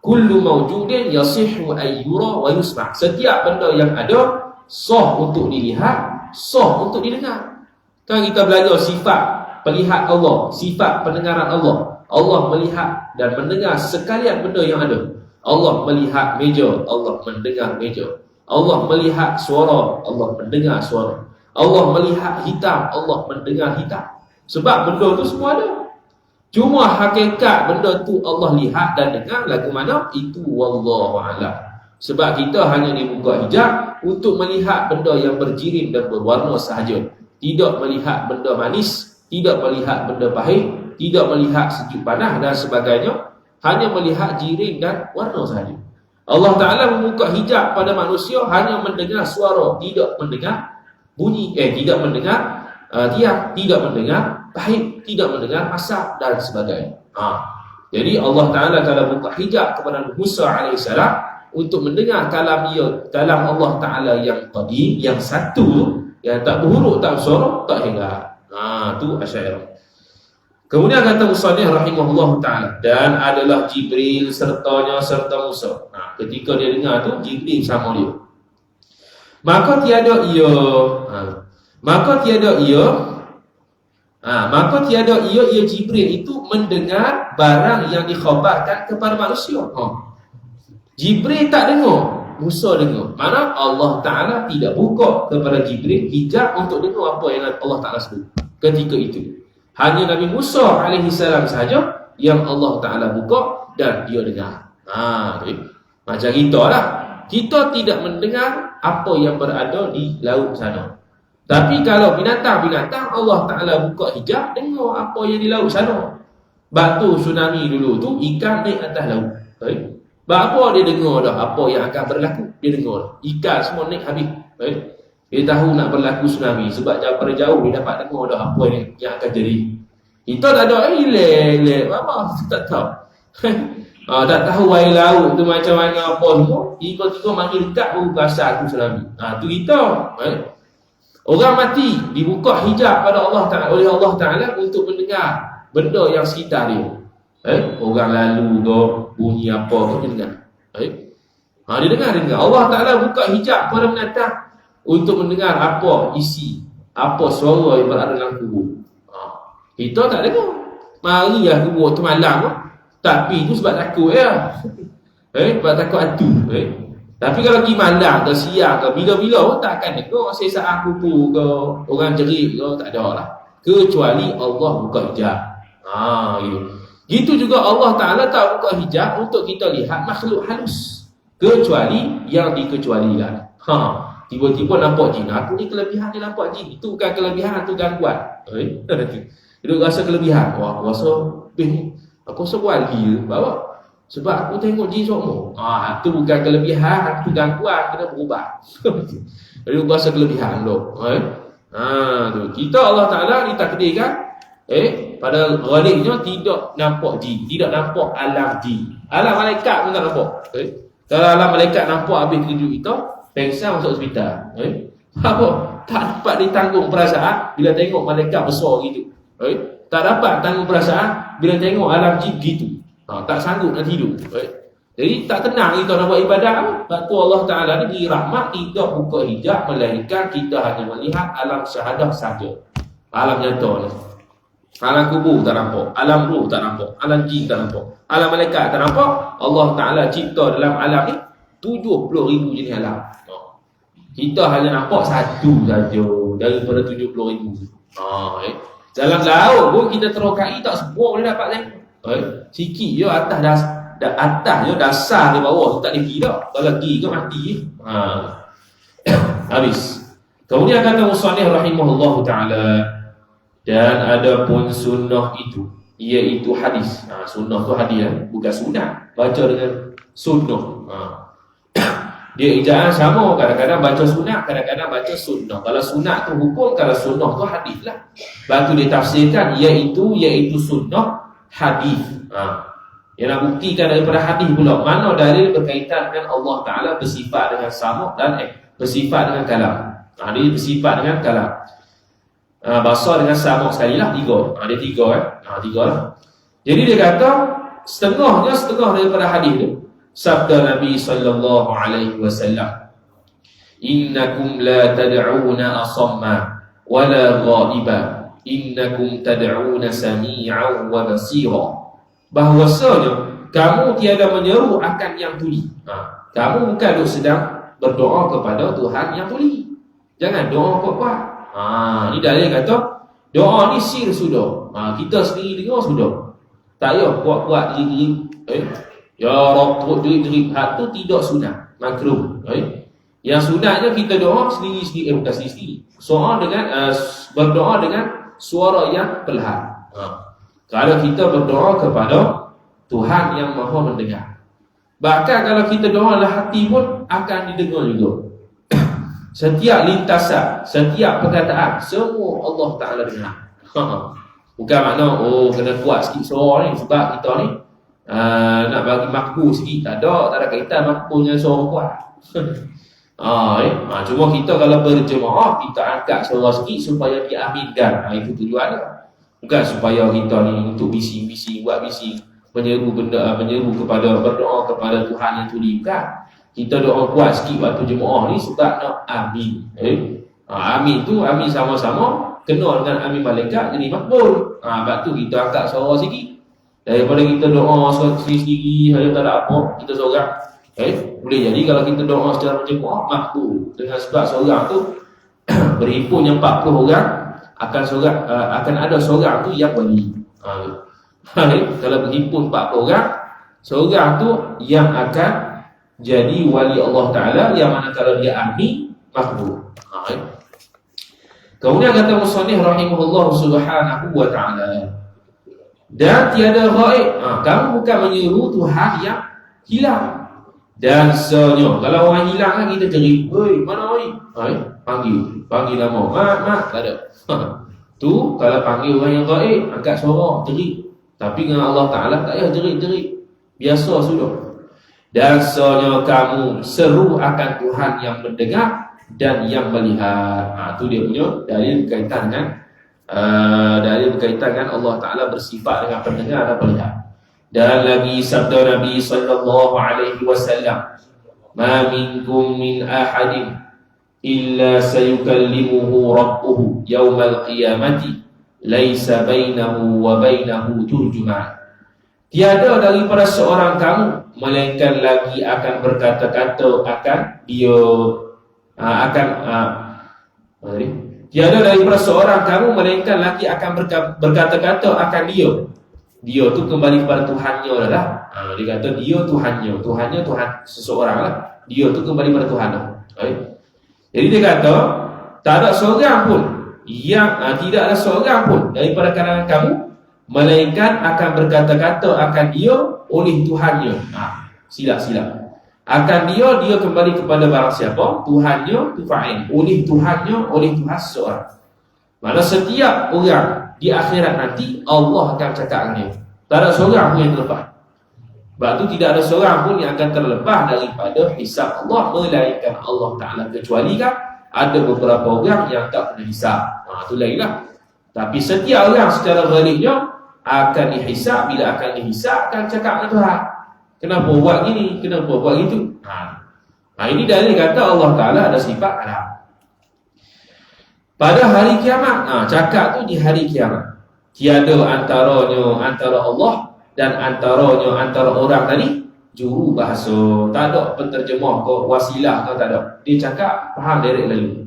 Kullu mawjudin yasihu ayyura wa yusma'. Setiap benda yang ada sah untuk dilihat, sah untuk didengar. Kan kita belajar sifat pelihat Allah, sifat pendengaran Allah. Allah melihat dan mendengar sekalian benda yang ada. Allah melihat meja, Allah mendengar meja. Allah melihat suara, Allah mendengar suara. Allah melihat hitam, Allah mendengar hitam. Sebab benda tu semua ada. Cuma hakikat benda tu Allah lihat dan dengar lagu mana, itu wallahu a'lam. Sebab kita hanya dibuka hijab untuk melihat benda yang berjirim dan berwarna sahaja. Tidak melihat benda manis, tidak melihat benda pahit, tidak melihat sejuk panas dan sebagainya. Hanya melihat jirim dan warna sahaja. Allah Ta'ala membuka hijab pada manusia hanya mendengar suara, tidak mendengar bunyi, tidak mendengar tiap, tidak mendengar pahit, tidak mendengar asap dan sebagainya. Jadi Allah Ta'ala telah buka hijab kepada Musa AS untuk mendengar kalam Allah Ta'ala yang qadim, yang satu, yang tak berhuruf, tak bersuara, tak hingga. Itu Asy'ariyah. Kemudian kata Musannif rahimahullah ta'ala, dan adalah Jibril serta Musa. Ketika dia dengar tu, Jibril sama dia. Maka tiada ia Jibril itu mendengar barang yang dikhabarkan kepada manusia. Jibril tak dengar, Musa dengar. Mana Allah Ta'ala tidak buka kepada Jibril hijab untuk dengar apa yang Allah Ta'ala sebut ketika itu. Hanya Nabi Musa AS sahaja yang Allah Ta'ala buka dan dia dengar. Macam kita lah. Kita tidak mendengar apa yang berada di laut sana. Tapi kalau binatang-binatang Allah Ta'ala buka hijab, dengar apa yang di laut sana. Batu tsunami dulu tu, ikan naik atas laut. Apa dia dengar dah apa yang akan berlaku. Dia dengar. Ikan semua naik habis. Dia tahu nak berlaku tsunami. Sebab daripada jauh dia dapat dengar dah apa yang akan jadi. Kita tak ada apa tak tahu. Tak tahu air laut tu macam mana apa semua. Tiba-tiba makin dekat baru rasa aku tsunami. Tu kita. Orang mati dibuka hijab pada Allah Ta'ala, oleh Allah Ta'ala untuk mendengar benda yang sekitar dia. Orang lalu ke, bunyi apa ke dia dengar. Dia dengar. Allah Ta'ala buka hijab pada binatang untuk mendengar apa isi, apa suara yang berada dalam kubur. Kita tak dengar. Marilah kubur tu malam, tapi itu sebab takut sebab takut hantu. Tapi kalau pergi malam ke siang ke bila-bila pun tak akan dengar sesaat kubur ke, orang jerit ke, tak ada lah. Kecuali Allah buka hijab. Gitu juga Allah Ta'ala tak buka hijab untuk kita lihat makhluk halus, kecuali yang dikecualikan. Tiba-tiba nampak jin. Aku ni kelebihan dia nampak jin. Itu bukan kelebihan, itu gangguan. Dia rasa kelebihan. Wah, rasa aku rasa wali ke. Bawa. Sebab aku tengok jin semua. Tu bukan kelebihan, tu gangguan, kena berubah. Jadi bahasa kelebihan tu. Tu. Kita Allah Ta'ala ditakdirkan pada ghalibnya tidak nampak jin, tidak nampak alam jin. Alam malaikat pun tak nampak. Kalau alam malaikat nampak habis kerja kita, pengsan masuk hospital. Apa? Tak dapat ditanggung perasaan bila tengok malaikat besar gitu. Tak dapat tanggung perasaan bila tengok alam jin gitu. Tak sanggup nak tidur. Jadi tak tenang kita nak buat ibadah. Sebab tu Allah Ta'ala ni beri rahmat, tidak buka hijab, melainkan kita hanya melihat alam syahadah saja. Alam nyata ni. Alam kubur tak nampak, alam ruh tak nampak, alam jin tak nampak, alam malaikat tak nampak. Allah Ta'ala cipta dalam alam ni 70,000 jenis alam. Kita hanya nampak satu saja daripada 70,000. Dalam laut pun kita terokai tak semua boleh dapat tengok. Sikit je atas je dasar di bawah tu tak boleh pergi dah. Kalau pergi ke mati. Habis. Kemudian kata musannif rahimahullahu ta'ala, dan ada pun sunnah itu, iaitu hadis. Sunnah tu hadis bukan sunat. Baca dengan sunnah. Dia ejaan sama, kadang-kadang baca sunat, kadang-kadang baca sunnah. Kalau sunat tu hukum, kalau sunnah tu hadis lah. Lepas tu dia tafsirkan iaitu sunnah hadis. Yang nak buktikan daripada hadis pula, mana dalil berkaitan dengan Allah Ta'ala bersifat dengan sama dan bersifat dengan kalam. Dia bersifat dengan kalam. Bahasa dengan sama sekali lah, tiga. Dia tiga lah. Jadi dia kata setengah daripada hadis tu sabda Nabi sallallahu alaihi wasallam, innakum la tad'una asamma wala ghaiba, innakum tad'una sami'an wa basira. Bahwasanya kamu tiada menyeru akan yang tuli. Kamu bukan sedang berdoa kepada Tuhan yang tuli. Jangan doa kuat-kuat. Ni dalil kata doa ni sir sudah. Kita sendiri dengar sudah. Tak payah kuat-kuat jerit-jerit. Ya Rabb, jerit-jerit. Hak tu tidak sunat, makruh. Yang sunatnya kita doa sendiri-sendiri, bukan sendiri-sendiri. Berdoa dengan suara yang perlahan. Kalau kita berdoa kepada Tuhan yang Maha mendengar. Bahkan kalau kita doa dalam hati pun akan didengar juga. Setiap lintasan, setiap perkataan, semua Allah Ta'ala dengar. Bukan makna kena kuat sikit suara ni sebab kita ni nak bagi makbul sikit. Tak ada kaitan makbul dengan suara kuat. Cuma kita kalau berjemaah, kita angkat suara sikit supaya diaminkan. Itu tujuannya. Bukan supaya kita ni untuk bising-bising, buat bising, menyeru kepada, berdoa kepada Tuhan yang tuli. Bukan. Kita doa kuat sikit waktu jemaah ni sebab nak amin. Amin tu, amin sama-sama kena dengan amin malaikat jadi makbul. Sebab tu kita angkat suara sikit. Daripada kita doa sendiri-sendiri saja tak ada apa, kita seorang. Boleh jadi kalau kita doa secara berjemaah makbul. Dengan sebab seorang tu berhimpunnya 40 orang, akan ada seorang tu yang wali. Kalau berhimpun 40 orang, seorang tu yang akan jadi wali Allah Ta'ala, yang mana kalau dia amin makbul. Kemudian kata musannif rahimahullah subhanahu wa ta'ala, dan tiada ghaib. Kamu bukan menyeru Tuhan yang hilang. Dan senyum. Kalau orang hilang kan kita cari, mana oi? Panggil nama. Mak, tak ada. Tu kalau panggil orang yang gaib, angkat suara, jerit. Tapi dengan Allah Ta'ala tak payah jerit-jerit. Biasa sudah. Dan senyum kamu seru akan Tuhan yang mendengar dan yang melihat. Tu dia punya dalil berkaitan dengan Allah Ta'ala bersifat dengan pendengar dan melihat. Dan lagi sabda Nabi sallallahu alaihi wasallam, ma minkum min ahadin illa sayukallimuhu rabbuhu yaumal qiyamati laisa bainahu wa bainahu turjuman. Tiada daripada seorang kamu melainkan lagi akan berkata-kata tiada daripada seorang kamu melainkan lagi akan berkata-kata akan dia. Dia tu kembali kepada Tuhannya lah. Dia kata dia Tuhannya Tuhan seseorang lah. Dia tu kembali kepada Tuhan lah. Jadi dia kata tak ada seorang pun yang tidak ada seorang pun daripada kalangan kamu melainkan akan berkata-kata akan dia oleh Tuhannya. Silap. Akan dia kembali kepada barang siapa? Tuhannya, tu fa'il. Oleh Tuhannya, oleh Tuhan seorang. Mana setiap orang di akhirat nanti Allah akan cakap dengan dia. Tak ada seorang pun yang terlepas. Sebab tu tidak ada seorang pun yang akan terlepas daripada hisab Allah, melainkan Allah Ta'ala, kecuali kan ada beberapa orang yang tak kena hisab. Itu lainlah. Tapi setiap orang secara ghalibnya akan dihisab. Bila akan dihisab, akan cakap dengan Tuhan, kenapa buat gini, kenapa buat gitu. Ini dalil kata Allah Ta'ala ada sifat alam. Pada hari kiamat, cakap tu di hari kiamat. Tiada antara Allah dan antara orang tadi juru bahasa. Tak ada penterjemah ke wasilah ke, tak ada. Dia cakap faham direct lalu.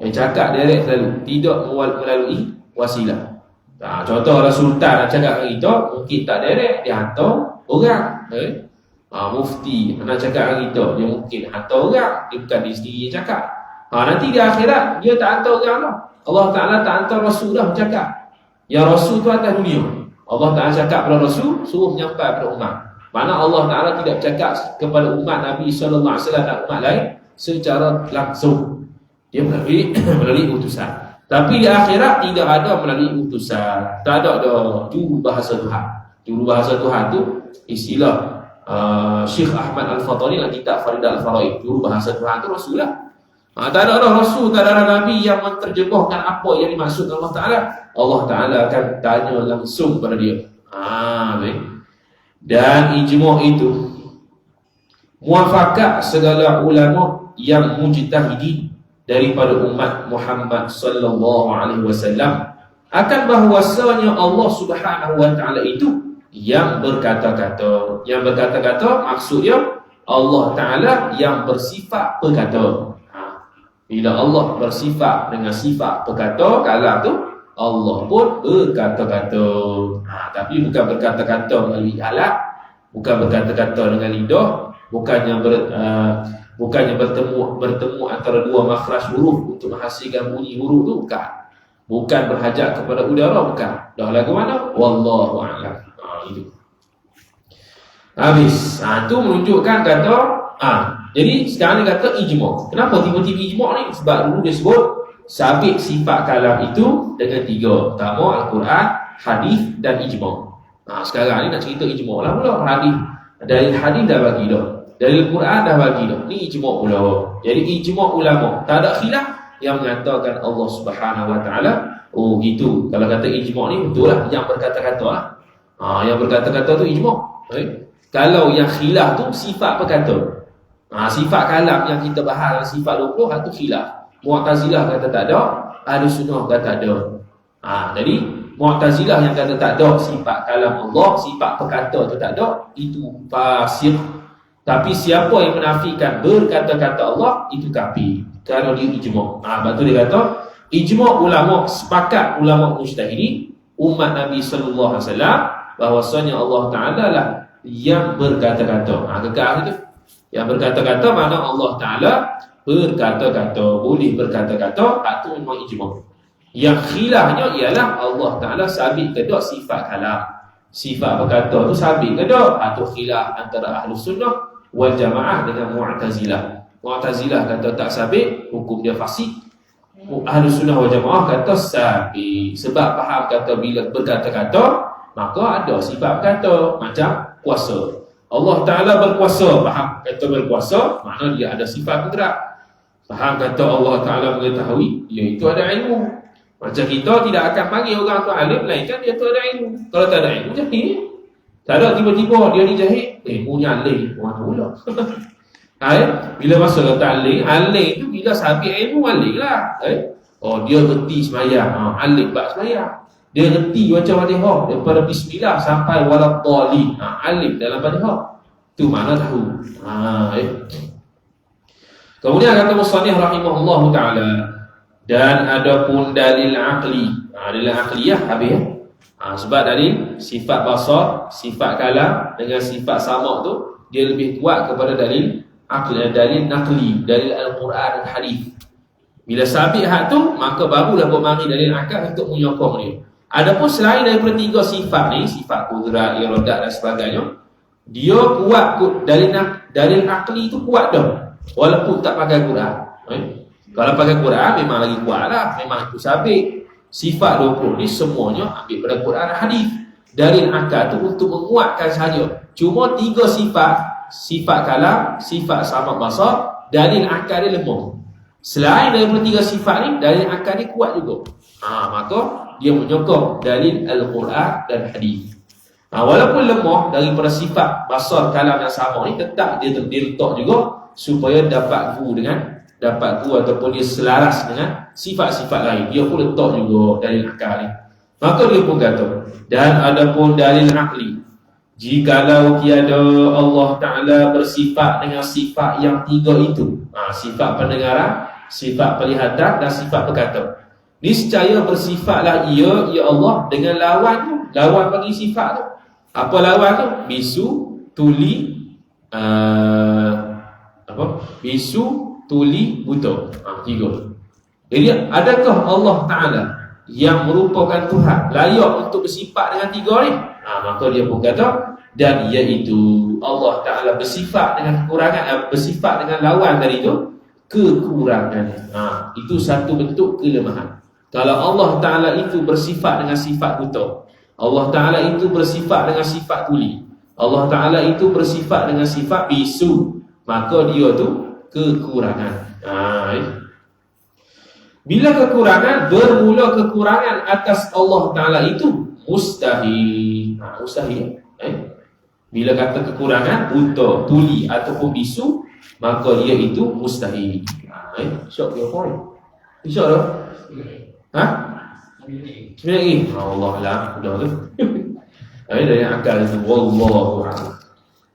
Cakap direct lalu, tidak melalui wasilah. Contoh Sultan nak cakap dengan kita, mungkin tak direct, dia hantar orang. Mufti nak cakap dengan kita, dia mungkin hantar orang, dia bukan dia sendiri yang cakap. Nanti di akhirat dia tak hantar orang lah. Allah Ta'ala tak hantar Rasul dah bercakap. Yang Rasul tu atas dunia. Allah Ta'ala cakap pada Rasul, suruh menyampai pada umat. Mana Allah Ta'ala tidak bercakap kepada umat Nabi SAW dan umat lain secara langsung. Dia melalui utusan. Tapi di akhirat tidak ada melalui utusan. Tak ada juru bahasa Tuhan. Juru bahasa Tuhan tu istilah Syekh Ahmad Al-Fatani dalam kitab Faridah Al-Faraid. Juru bahasa Tuhan tu Rasul lah. Tak ada Rasul, tak ada Nabi yang menterjemahkan apa yang dimaksud Allah Ta'ala. Allah Ta'ala akan tanya langsung pada dia. Dan ijma' itu muafakat segala ulama yang mujtahidin daripada umat Muhammad sallallahu alaihi wasallam akan bahwasanya Allah Subhanahu wa Ta'ala itu yang berkata-kata. Yang berkata-kata maksudnya Allah Ta'ala yang bersifat berkata. Bila Allah bersifat dengan sifat berkata, kalam tu Allah pun berkata-kata. Tapi bukan berkata-kata melalui alat, bukan berkata-kata dengan lidah, bukannya bertemu antara dua makhraj huruf untuk menghasilkan bunyi huruf tu, bukan. Bukan berhajat kepada udara, bukan. Dah lagu mana? Wallahu a'lam. Itu. Habis. Itu menunjukkan kata jadi sekarang dia kata ijma'. Kenapa tiba-tiba ijma' ni? Sebab dulu dia sebut sabit sifat kalam itu dengan 3. Pertama Al-Quran, hadis dan ijma'. Sekarang ni nak cerita ijma' lah pula. Dari hadis dah bagi dah. Dari Al-Quran dah bagi dah. Ni ijma' pula. Jadi ijma' ulama. Tak ada khilaf yang mengatakan Allah Subhanahu wa Ta'ala. Oh gitu. Kalau kata ijma' ni betul lah. Yang berkata-kata lah. Yang berkata-kata tu ijma'. Kalau yang khilaf tu sifat berkata. Sifat kalam yang kita bahas, sifat 20 itu khilaf. Mu'tazilah kata tak ada, Ahlus Sunnah kata ada. Jadi Mu'tazilah yang kata tak ada sifat kalam Allah, sifat perkata itu tak ada, itu fasik. Tapi siapa yang menafikan berkata-kata Allah, itu kafir. Kerana dia ijma'. Sebab tu dia kata ijma' ulama, sepakat ulama mujtahidin umat Nabi sallallahu alaihi wasallam bahwasanya Allah Ta'ala lah yang berkata-kata. Kekal itu. Yang berkata-kata mana Allah Ta'ala berkata-kata, boleh berkata-kata, itu memang ijma'. Yang khilafnya ialah Allah Ta'ala sabit ke tak sifat kalam. Sifat berkata tu sabit ke tak? Itu khilaf antara Ahlus Sunnah wal Jamaah dengan Mu'tazilah. Mu'tazilah kata tak sabit, hukum dia fasik. Ahlus Sunnah wal Jamaah kata sabit. Sebab faham kata bila berkata-kata, maka ada sifat berkata, macam kuasa. Allah Ta'ala berkuasa, faham kata berkuasa, makna dia ada sifat bergerak. Faham kata Allah Ta'ala mengetahui, iaitu ada ilmu. Macam kita tidak akan panggil orang tu alim, melainkan dia tu ada ilmu. Kalau tak ada ilmu, jahil. Tak ada tiba-tiba dia ni jahil, punya alim, mana pula. Bila masa kata alim tu bila sabit ilmu, alim lah. Dia reti semayang, alim bak semayang. Dia reti baca Fatihah daripada bismillah sampai waladhdallin. Alif dalam Fatihah. Tu mana tahu. Kemudian kata musannif rahimahullahu taala, dan adapun dalil aqli. Dalil aqliyah habis. Sebab dalil sifat basar, sifat kalam dengan sifat sama' tu dia lebih kuat kepada dalil aqli, dalil naqli, dalil Al-Quran dan hadis. Bila sabit hak tu, maka barulah bermari dalil akal untuk menyokong dia. Adapun selain daripada 3 sifat ni, sifat qudrat, iradat dan sebagainya, dia kuat dalil akli tu kuat dah. Walaupun tak pakai Quran. Kalau pakai Quran memang lagi kuat lah, memang itu sabit. Sifat 20 ni semuanya ambil pada Quran dan hadis. Dalil akal tu untuk menguatkan sahaja. Cuma 3 sifat, sifat kalam, sifat samad basar, dalil akal dia lemah. Selain daripada 3 sifat ni, dalil akal dia kuat juga. Maka dia menyokong dalil Al-Quran dan hadis. Walaupun lemah daripada sifat basar, kalam dan samad ni, tetap dia letak juga supaya dapat ataupun dia selaras dengan sifat-sifat lain. Dia pun letak juga dalil akal ni. Maka dia pun kata, dan adapun dalil akli, jikalau tiada Allah Ta'ala bersifat dengan sifat yang 3 itu, sifat pendengaran, sifat pelihatan dan sifat berkata, niscaya bersifat ia, ya Allah, dengan lawan bagi sifat tu. Apa lawan tu? Bisu, tuli, bisu, tuli, buta. 3. Jadi adakah Allah Ta'ala yang merupakan Tuhan layak untuk bersifat dengan 3 ni? Maka dia pun kata, dan iaitu Allah Ta'ala bersifat dengan kekurangan, bersifat dengan lawan dari itu, kekurangan. Itu satu bentuk kelemahan. Kalau Allah Ta'ala itu bersifat dengan sifat buta, Allah Ta'ala itu bersifat dengan sifat tuli, Allah Ta'ala itu bersifat dengan sifat bisu, maka dia tu kekurangan. Bila bermula kekurangan atas Allah Ta'ala itu mustahil. Mustahil. Bila kata kekurangan buta, tuli ataupun bisu, maka dia itu mustahil. Syok ke apa? Syok dah? Sebenarnya Allah lah, sudah tu. Dari akal itu. Wallahu a'lam.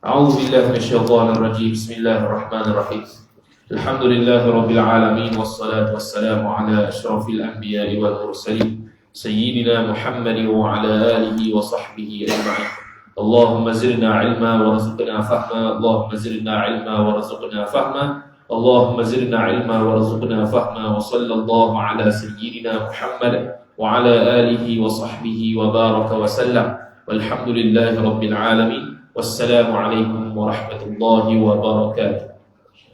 A'udzu billahi minasyaitonir rajim. Bismillahirrahmanirrahim. Alhamdulillahi rabbil alamin, wassalatu wassalamu ala asyrafil anbiya'i wal mursalin, sayyidina Muhammadin wa ala alihi wa sahbihi ajma'in. Allahumma zidna ilma warzuqna fahma. Allahumma zidna ilma warzuqna fahma. Allahumma zidna ilma warzuqna fahma. Wa sallallahu ala sayyidina Muhammad wa ala alihi wa sahbihi wa baraka wa sallam. Walhamdulillahi rabbil alamin. Wassalamu alaikum warahmatullahi wabarakatuh.